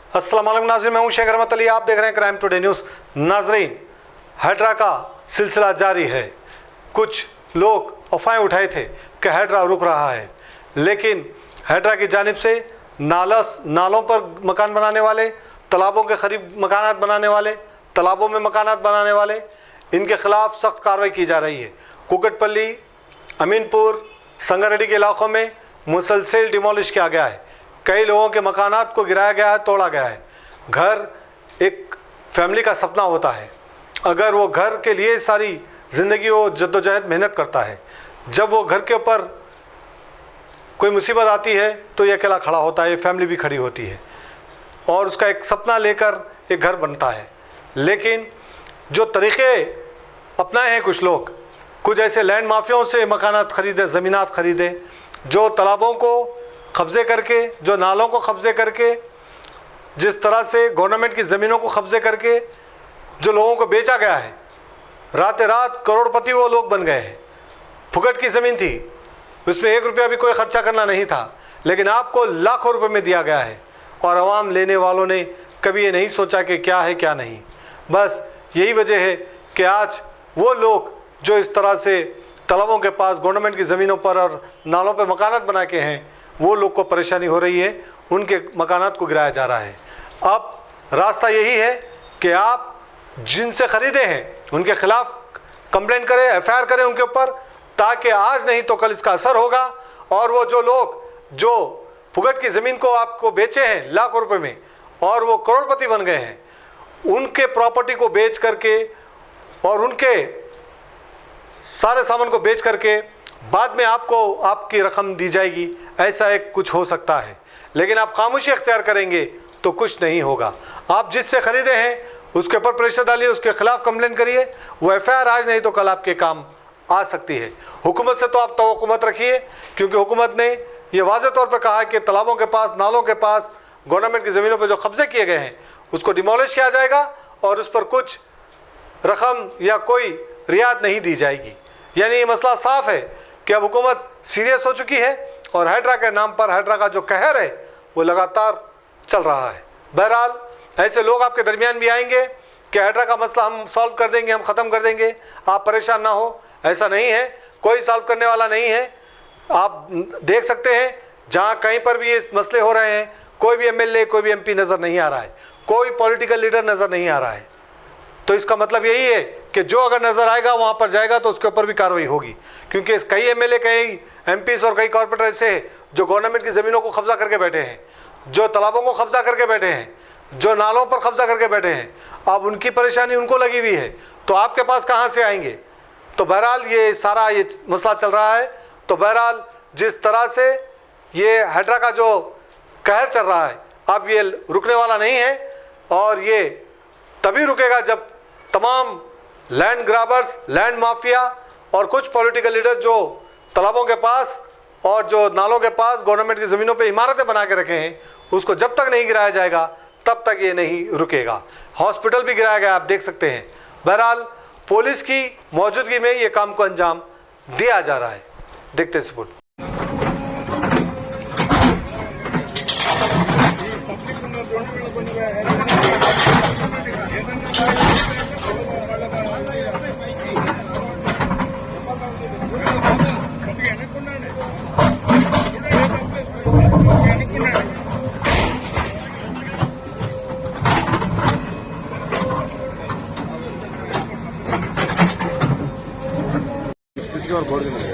अस्सलाम वालेकुम नाज़रीन, मैं हूं शेख रहमत अली। आप देख रहे हैं क्राइम टुडे न्यूज़। नाज़रीन, हैड्रा का सिलसिला जारी है। कुछ लोग अफवाहें उठाए थे कि हैड्रा रुक रहा है, लेकिन हैड्रा की जानिब से नालों पर मकान बनाने वाले, तालाबों के करीब मकानात बनाने वाले, तालाबों में मकानात बनाने वाले, इनके खिलाफ सख्त कार्रवाई की जा रही है। कुकटपल्ली, अमीनपुर, संगारेड्डी के इलाकों में मुसलसल डिमोलिश किया गया है। कई लोगों के मकानात को गिराया गया है, तोड़ा गया है। घर एक फैमिली का सपना होता है। अगर वो घर के लिए सारी ज़िंदगी वो जद्दोजहद मेहनत करता है, जब वो घर के ऊपर कोई मुसीबत आती है तो ये अकेला खड़ा होता है, फैमिली भी खड़ी होती है और उसका एक सपना लेकर एक घर बनता है। लेकिन जो तरीक़े अपनाए हैं कुछ ऐसे लैंड माफियाओं से मकानात ख़रीदे, ज़मीनात ख़रीदे, जो तालाबों को कब्ज़े करके, जो नालों को कब्ज़े करके, जिस तरह से गवर्नमेंट की ज़मीनों को कब्ज़े करके जो लोगों को बेचा गया है, रात रात करोड़पति वो लोग बन गए हैं। फुकट की ज़मीन थी, उसमें 1 रुपया भी कोई ख़र्चा करना नहीं था, लेकिन आपको लाखों रुपए में दिया गया है और आवाम लेने वालों ने कभी ये नहीं सोचा कि क्या है क्या नहीं। बस यही वजह है कि आज वो लोग जो इस तरह से तालाबों के पास गवर्नमेंट की ज़मीनों पर और नालों पर मकानात बना के हैं, वो लोग को परेशानी हो रही है, उनके मकानात को गिराया जा रहा है। अब रास्ता यही है कि आप जिनसे ख़रीदे हैं उनके ख़िलाफ़ कंप्लेंट करें, FIR करें उनके ऊपर, ताकि आज नहीं तो कल इसका असर होगा और वो जो लोग जो फुकट की ज़मीन को आपको बेचे हैं लाखों रुपए में और वो करोड़पति बन गए हैं, उनके प्रॉपर्टी को बेच करके और उनके सारे सामान को बेच करके बाद में आपको आपकी रकम दी जाएगी, ऐसा एक कुछ हो सकता है। लेकिन आप खामोशी अख्तियार करेंगे तो कुछ नहीं होगा। आप जिससे ख़रीदे हैं उसके ऊपर प्रेशर डालिए, उसके खिलाफ कंप्लेन करिए, वो FIR आज नहीं तो कल आपके काम आ सकती है। हुकूमत से तो आप तवक्को मत रखिए, क्योंकि हुकूमत ने यह वाज़ेह तौर पर कहा है कि तालाबों के पास, नालों के पास गवर्नमेंट की ज़मीनों पर जो कब्ज़े किए गए हैं उसको डिमोलिश किया जाएगा और उस पर कुछ रकम या कोई रियायत नहीं दी जाएगी। यानी ये मसला साफ़ है कि अब हुकूमत सीरियस हो चुकी है और हैड्रा के नाम पर हैड्रा का जो कहर है वो लगातार चल रहा है। बहरहाल ऐसे लोग आपके दरमियान भी आएंगे कि हैड्रा का मसला हम सॉल्व कर देंगे, हम ख़त्म कर देंगे, आप परेशान ना हो। ऐसा नहीं है, कोई सॉल्व करने वाला नहीं है। आप देख सकते हैं जहाँ कहीं पर भी ये मसले हो रहे हैं, कोई भी MLA, कोई भी MP नज़र नहीं आ रहा है, कोई पॉलिटिकल लीडर नज़र नहीं आ रहा है। तो इसका मतलब यही है कि जो अगर नज़र आएगा वहाँ पर जाएगा तो उसके ऊपर भी कार्रवाई होगी, क्योंकि कई MLA, कई MPs और कई कॉर्पोरेटर ऐसे हैं जो गवर्नमेंट की ज़मीनों को कब्ज़ा करके बैठे हैं, जो तालाबों को कब्ज़ा करके बैठे हैं, जो नालों पर कब्ज़ा करके बैठे हैं। अब उनकी परेशानी उनको लगी हुई है तो आपके पास कहाँ से आएंगे। तो बहरहाल ये सारा ये मसला चल रहा है। तो बहरहाल जिस तरह से ये हैड्रा का जो कहर चल रहा है, अब ये रुकने वाला नहीं है और ये तभी रुकेगा जब तमाम लैंड ग्राबर्स, लैंड माफिया और कुछ पॉलिटिकल लीडर जो तालाबों के पास और जो नालों के पास गवर्नमेंट की ज़मीनों पे इमारतें बना के रखे हैं, उसको जब तक नहीं गिराया जाएगा तब तक ये नहीं रुकेगा। हॉस्पिटल भी गिराया गया, आप देख सकते हैं। बहरहाल पुलिस की मौजूदगी में ये काम को अंजाम दिया जा रहा है। देखते हैं सपोर्ट। और बोर्ड में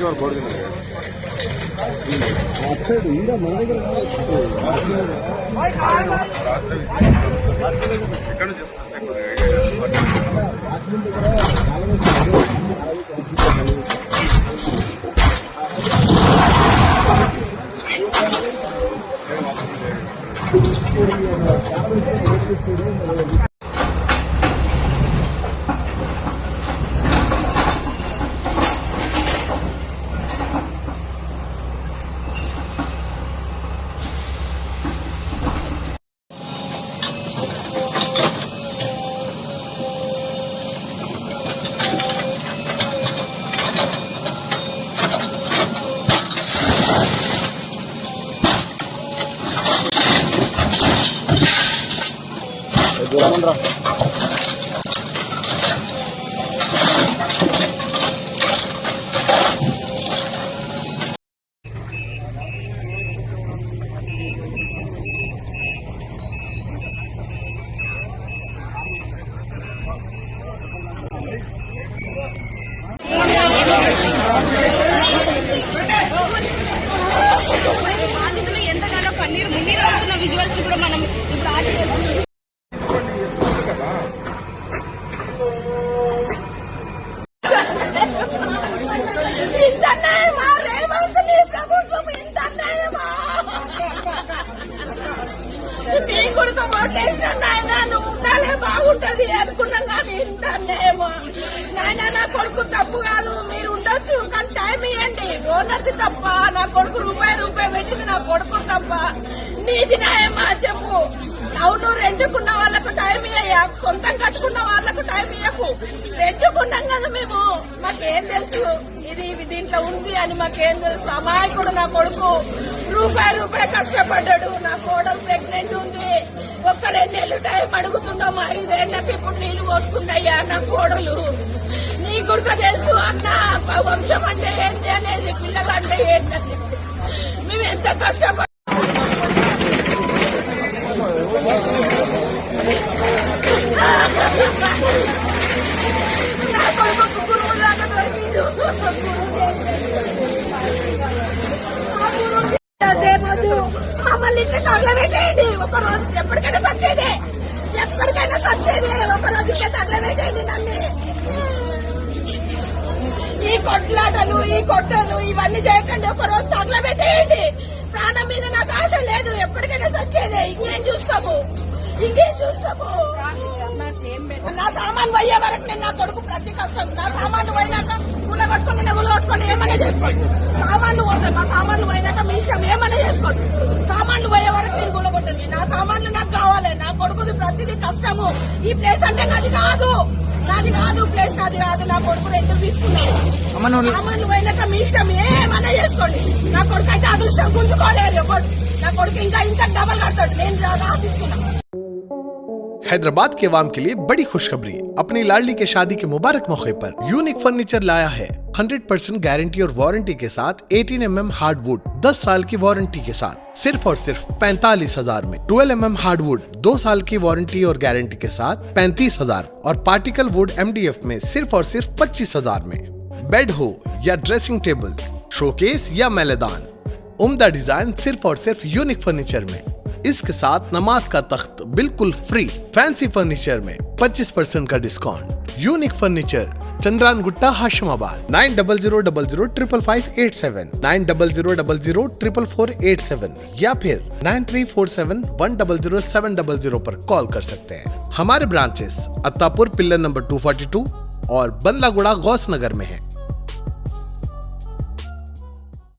और बोर्ड में రమణరా బాధితులు ఎంతగానో కన్నీరు మున్నీరు అవుతున్న విజువల్స్ కూడా మనం ఇప్పుడు ఆడియో బాగుంటది అనుకున్నాం కానీ ఇంతనేమో నాయన నా కొడుకు తప్పు కాదు మీరు ఉండొచ్చు కానీ టైం ఇవ్వండి ఓనర్స్ తప్ప నా కొడుకు రూపాయి పెట్టింది నా కొడుకు తప్ప నీది న్యాయమా చెప్పు అవును రెండుకున్న వాళ్ళకు టైం ఇయ్యా సొంతం కట్టుకున్న వాళ్ళకు టైం ఇయ్యకు రెండుకున్నాం కదా మేము మాకేం తెలుసు ఇది దీంట్లో ఉంది అని మాకేం తెలుసు అమాయకుడు నా కొడుకు రూపాయి కష్టపడ్డాడు నా కోడలు ప్రెగ్నెంట్ ఉంది ఒక్క 2 నెలలు టైం అడుగుతున్నాం 5 ఏళ్ళకి ఇప్పుడు నీళ్లు పోసుకుందయ్యా నా కోడలు నీ గుడిక తెలుసు అన్న వంశం అంటే ఏంటి అనేది పిల్లలు అంటే ఏంటని మేము ఎంత కష్టపడ నా కొడుకు గురువులాగా దొరికిండు మమ్మల్ని ఇంటి తగలబెట్టేయండి ఒక రోజు ఎప్పటికైనా సచ్చేదే ఒక రోజు ఇంటి తగలబెట్టేయండి నన్ను ఈ కొట్లాటలు ఈ కొట్టలు ఇవన్నీ చేయకండి ఒక రోజు తగలబెట్టేయండి ప్రాణం మీద నాకు ఆశ లేదు ఎప్పటికైనా సచ్చేదే ఇంకేం చూస్తాము నా సామాన్ పోయే వరకు నేను నా కొడుకు ప్రతి కష్టం నా సామాన్లు పోయినాక కూలగొట్టుకోండి ఏమైనా చేసుకోండి సామాన్లు పోతాయి మా సామాన్లు పోయినాక మీ ఇష్టం ఏమైనా చేసుకోండి సామాన్లు పోయే వరకు నేను కూలగొట్టండి నా సామాన్లు నాకు కావాలి నా కొడుకుది ప్రతిదీ కష్టము ఈ ప్లేస్ అంటే నాది కాదు ప్లేస్ నాది కాదు నా కొడుకు 2 తీసుకున్నాను సామాన్లు పోయినాక మీ ఇష్టం ఏమైనా చేసుకోండి నా కొడుకు అయితే అదృష్టం గుంజుకోలేరు నా కొడుకు ఇంకా డబల్ కడతాడు నేను ఆశిస్తున్నాను। हैदराबाद के अवाम के लिए बड़ी खुशखबरी अपनी लाडली के शादी के मुबारक मौके पर यूनिक फर्नीचर लाया है 100% गारंटी और वारंटी के साथ 18 mm हार्डवुड 10 साल की वारंटी के साथ सिर्फ और सिर्फ 45,000 में 12 mm हार्डवुड 2 साल की वारंटी और गारंटी के साथ 35,000 और पार्टिकल वुड MDF में सिर्फ और सिर्फ 25,000 में। बेड हो या ड्रेसिंग टेबल, शोकेस या मैलेदान, उम्दा डिजाइन सिर्फ और सिर्फ यूनिक फर्नीचर में। इसके साथ नमाज का तख्त बिल्कुल फ्री। फैंसी फर्नीचर में 25% का discount. Unique furniture Chandrayan Gutta Hashimabad 9000005587 9000004487 या फिर 9347100700 पर कॉल कर सकते हैं। हमारे ब्रांचेस अत्तापुर पिल्लर नंबर 242 और बंदलागुड़ा गौस नगर में है।